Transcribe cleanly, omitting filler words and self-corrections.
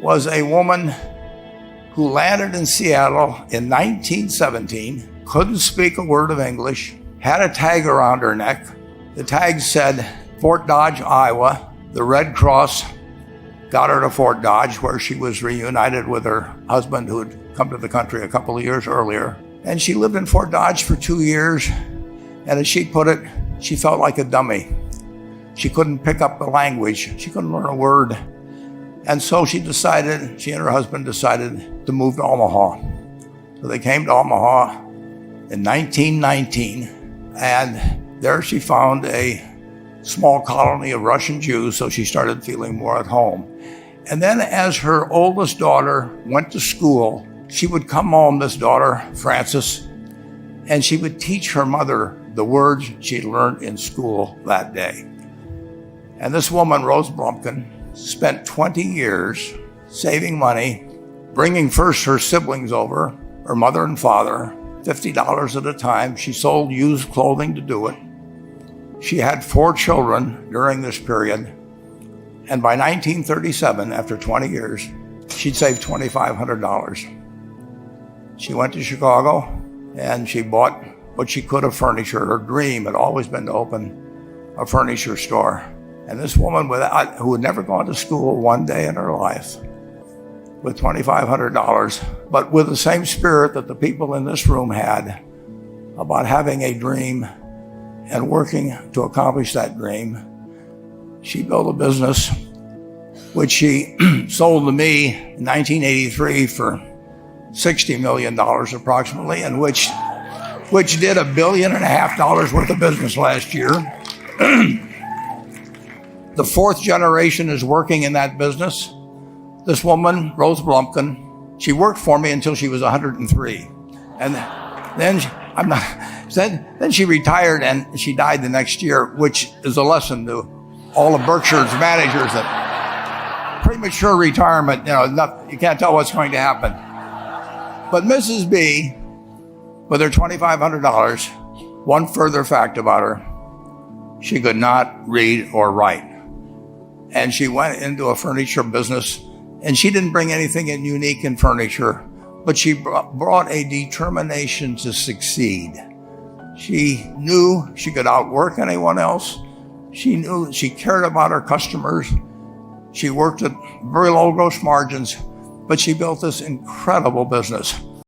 was a woman who landed in Seattle in 1917, couldn't speak a word of English, had a tag around her neck. The tag said Fort Dodge, Iowa. The Red Cross got her to Fort Dodge, where she was reunited with her husband who had come to the country a couple of years earlier. And she lived in Fort Dodge for 2 years. And as she put it, she felt like a dummy. She couldn't pick up the language. She couldn't learn a word. And so she and her husband decided to move to Omaha. So they came to Omaha in 1919, and there she found a small colony of Russian Jews, so she started feeling more at home. And then as her oldest daughter went to school, she would come home, this daughter, Frances, and she would teach her mother the words she'd learned in school that day. And this woman, Rose Blumkin, spent 20 years saving money, bringing first her siblings over, her mother and father, $50 at a time. She sold used clothing to do it. She had 4 children during this period. And by 1937, after 20 years, she'd saved $2,500. She went to Chicago and she bought what she could of furniture. Her dream had always been to open a furniture store. And this woman who had never gone to school one day in her life, with $2,500, but with the same spirit that the people in this room had about having a dream and working to accomplish that dream, she built a business which she sold to me in 1983 for $60 million approximately, and which did $1.5 billion worth of business last year. The 4th generation is working in that business. This woman, Rose Blumkin, she worked for me until she was 103. And then she retired and she died the next year, which is a lesson to all of Berkshire's managers that premature retirement, you can't tell what's going to happen. But Mrs. B, with her $2,500, one further fact about her, she could not read or write. And she went into a furniture business, and she didn't bring anything unique in furniture, but she brought a determination to succeed. She knew she could outwork anyone else. She knew she cared about her customers. She worked at very low gross margins, but she built this incredible business.